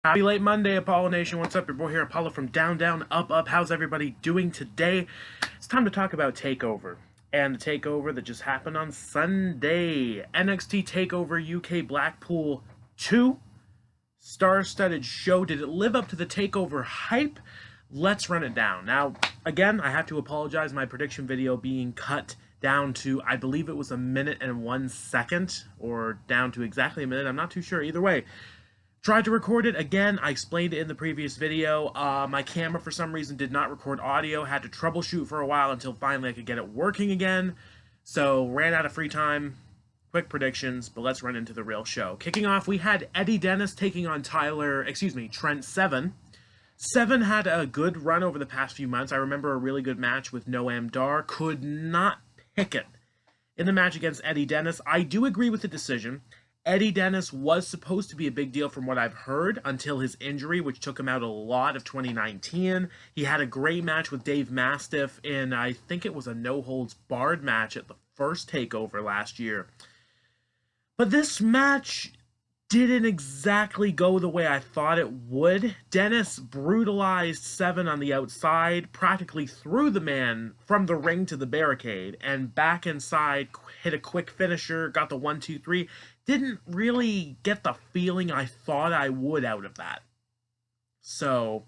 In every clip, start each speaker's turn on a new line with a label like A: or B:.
A: Happy late Monday, Apollo Nation. What's up? Your boy here, Apollo from Down, Down, Up, Up. How's everybody doing today? It's time to talk about TakeOver. And the TakeOver that just happened on Sunday. NXT TakeOver UK Blackpool 2. Star-studded show. Did it live up to the TakeOver hype? Let's run it down. Now, again, I have to apologize. My prediction video being cut down to, I believe it was 1:01, or down to exactly a minute. I'm not too sure. Either way. Tried to record it again. I explained it in the previous video. My camera, for some reason, did not record audio. Had to troubleshoot for a while until finally I could get it working again. So, ran out of free time. Quick predictions, but let's run into the real show. Kicking off, we had Eddie Dennis taking on Trent Seven. Seven had a good run over the past few months. I remember a really good match with Noam Dar. Could not pick it. In the match against Eddie Dennis, I do agree with the decision. Eddie Dennis was supposed to be a big deal from what I've heard until his injury, which took him out a lot of 2019. He had a great match with Dave Mastiff in, I think it was a no-holds-barred match at the first TakeOver last year. But this match didn't exactly go the way I thought it would. Dennis brutalized Seven on the outside, practically threw the man from the ring to the barricade, and back inside, hit a quick finisher, got the 1-2-3. Didn't really get the feeling I thought I would out of that. So,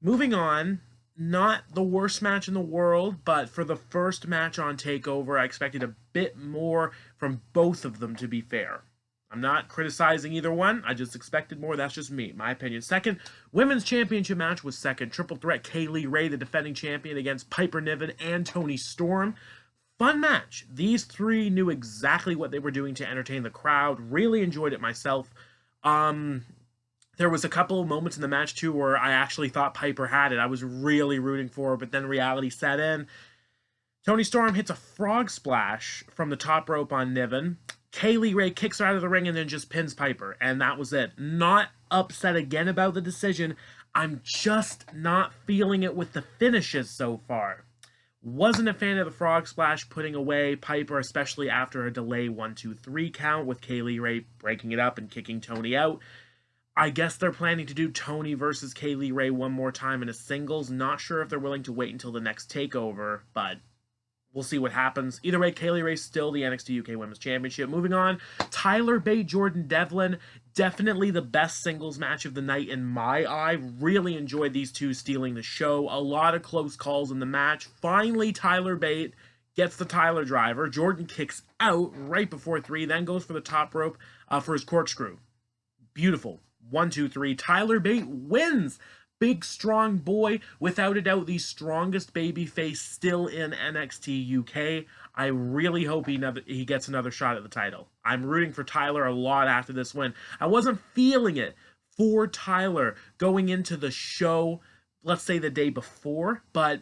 A: moving on, not the worst match in the world, but for the first match on TakeOver, I expected a bit more from both of them, to be fair. I'm not criticizing either one. I just expected more. That's just me, my opinion. Second, women's championship match was second. Triple threat, Kaylee Ray, the defending champion, against Piper Niven and Toni Storm. Fun match. These three knew exactly what they were doing to entertain the crowd. Really enjoyed it myself. There was a couple of moments in the match, too, where I actually thought Piper had it. I was really rooting for her, but then reality set in. Toni Storm hits a frog splash from the top rope on Niven. Kaylee Ray kicks her out of the ring and then just pins Piper, and that was it. Not upset again about the decision. I'm just not feeling it with the finishes so far. Wasn't a fan of the frog splash putting away Piper, especially after a delay 1-2-3 count with Kaylee Ray breaking it up and kicking Toni out. I guess they're planning to do Toni versus Kaylee Ray one more time in a singles. Not sure if they're willing to wait until the next TakeOver, but we'll see what happens. Either way, Kaylee Ray's still the NXT UK Women's Championship. Moving on, Tyler Bate, Jordan Devlin. Definitely the best singles match of the night in my eye. Really enjoyed these two stealing the show. A lot of close calls in the match. Finally, Tyler Bate gets the Tyler driver. Jordan kicks out right before 3, then goes for the top rope for his corkscrew. Beautiful. 1-2-3. Tyler Bate wins. Big, strong boy, without a doubt the strongest babyface still in NXT UK. I really hope he gets another shot at the title. I'm rooting for Tyler a lot after this win. I wasn't feeling it for Tyler going into the show, let's say the day before, but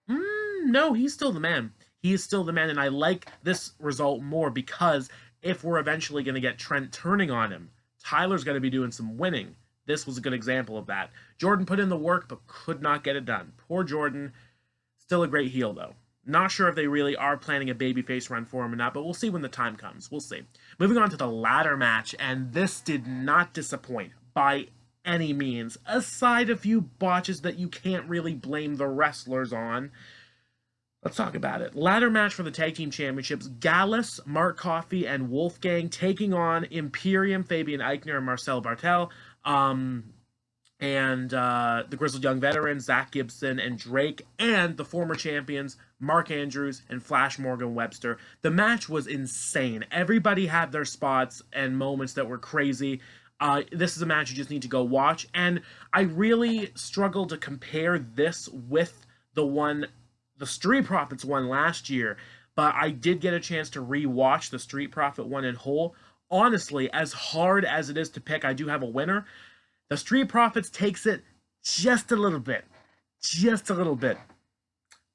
A: no, he's still the man. He is still the man, and I like this result more because if we're eventually going to get Trent turning on him, Tyler's going to be doing some winning. This was a good example of that. Jordan put in the work, but could not get it done. Poor Jordan. Still a great heel, though. Not sure if they really are planning a babyface run for him or not, but we'll see when the time comes. We'll see. Moving on to the ladder match, and this did not disappoint by any means, aside a few botches that you can't really blame the wrestlers on. Let's talk about it. Ladder match for the Tag Team Championships. Gallus, Mark Coffey, and Wolfgang taking on Imperium, Fabian Eichner, and Marcel Bartel. The Grizzled Young Veterans, Zach Gibson and Drake, and the former champions, Mark Andrews and Flash Morgan Webster. The match was insane. Everybody had their spots and moments that were crazy. This is a match you just need to go watch, and I really struggle to compare this with the Street Profits one last year, but I did get a chance to re-watch the Street Profit one in whole. Honestly, as hard as it is to pick, I do have a winner. The Street Profits takes it just a little bit. Just a little bit.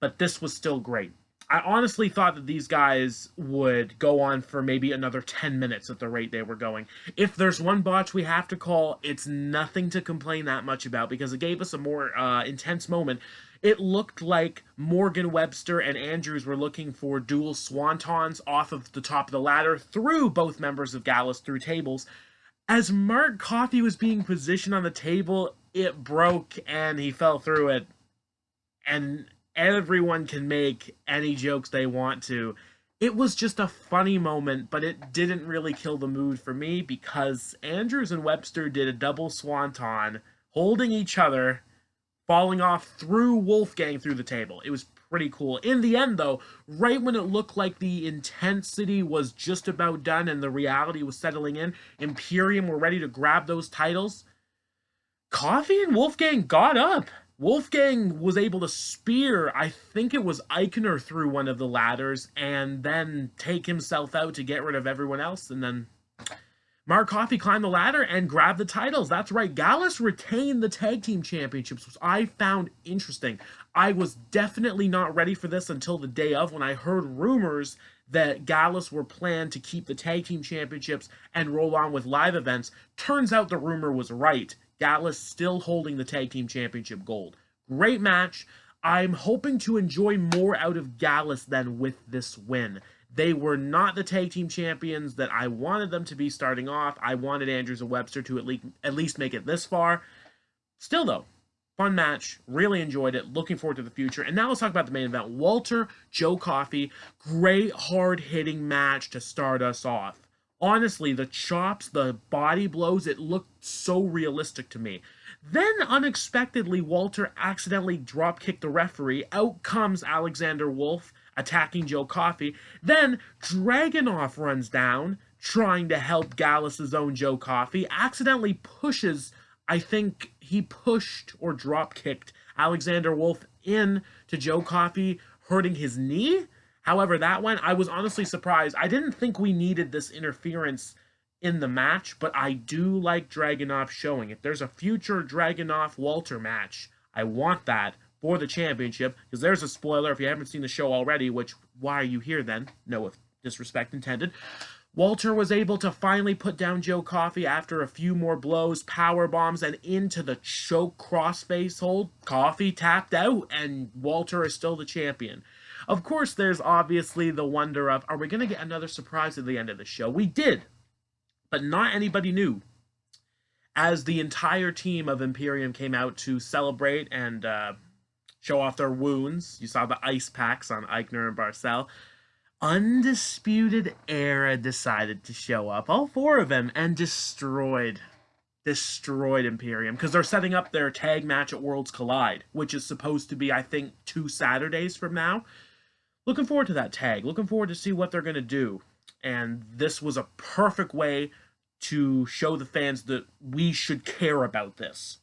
A: But this was still great. I honestly thought that these guys would go on for maybe another 10 minutes at the rate they were going. If there's one botch we have to call, it's nothing to complain that much about because it gave us a more intense moment. It looked like Morgan Webster and Andrews were looking for dual swantons off of the top of the ladder through both members of Gallus through tables. As Mark Coffey was being positioned on the table, it broke and he fell through it. And everyone can make any jokes they want to. It was just a funny moment, but it didn't really kill the mood for me because Andrews and Webster did a double swanton, holding each other, falling off through Wolfgang through the table. It was pretty cool. In the end, though, right when it looked like the intensity was just about done and the reality was settling in, Imperium were ready to grab those titles. Coffey and Wolfgang got up. Wolfgang was able to spear, I think it was Eichner, through one of the ladders and then take himself out to get rid of everyone else. And then Mark Coffey climbed the ladder and grabbed the titles. That's right. Gallus retained the tag team championships, which I found interesting. I was definitely not ready for this until the day of when I heard rumors that Gallus were planned to keep the tag team championships and roll on with live events. Turns out the rumor was right. Gallus still holding the tag team championship gold. Great match. I'm hoping to enjoy more out of Gallus than with this win. They were not the tag team champions that I wanted them to be starting off. I wanted Andrews and Webster to at least make it this far. Still, though, fun match. Really enjoyed it. Looking forward to the future. And now let's talk about the main event. Walter, Joe Coffey. Great, hard-hitting match to start us off. Honestly, the chops, the body blows, it looked so realistic to me. Then, unexpectedly, Walter accidentally drop-kicked the referee. Out comes Alexander Wolf, attacking Joe Coffey. Then, Dragunov runs down, trying to help Gallus' own Joe Coffey. Accidentally pushes, I think he pushed or drop-kicked Alexander Wolf in to Joe Coffey, hurting his knee. However, that one, I was honestly surprised. I didn't think we needed this interference in the match, but I do like Dragunov showing. If there's a future Dragunov-Walter match, I want that for the championship, because there's a spoiler if you haven't seen the show already, which, why are you here then? No disrespect intended. Walter was able to finally put down Joe Coffey after a few more blows, power bombs, and into the choke crossface hold. Coffey tapped out, and Walter is still the champion. Of course, there's obviously the wonder of, are we going to get another surprise at the end of the show? We did, but not anybody knew. As the entire team of Imperium came out to celebrate and show off their wounds, you saw the ice packs on Eichner and Barcel. Undisputed Era decided to show up, all four of them, and destroyed Imperium, because they're setting up their tag match at Worlds Collide, which is supposed to be, I think, 2 Saturdays from now. Looking forward to that tag. Looking forward to see what they're going to do. And this was a perfect way to show the fans that we should care about this.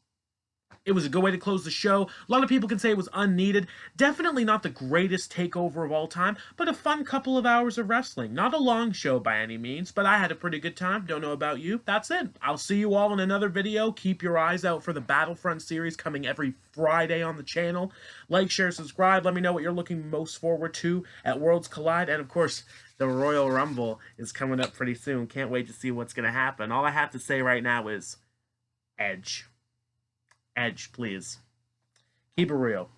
A: It was a good way to close the show. A lot of people can say it was unneeded. Definitely not the greatest takeover of all time, but a fun couple of hours of wrestling. Not a long show by any means, but I had a pretty good time. Don't know about you. That's it. I'll see you all in another video. Keep your eyes out for the Battlefront series coming every Friday on the channel. Like, share, subscribe. Let me know what you're looking most forward to at Worlds Collide. And, of course, the Royal Rumble is coming up pretty soon. Can't wait to see what's going to happen. All I have to say right now is Edge. Edge, please. Keep it real.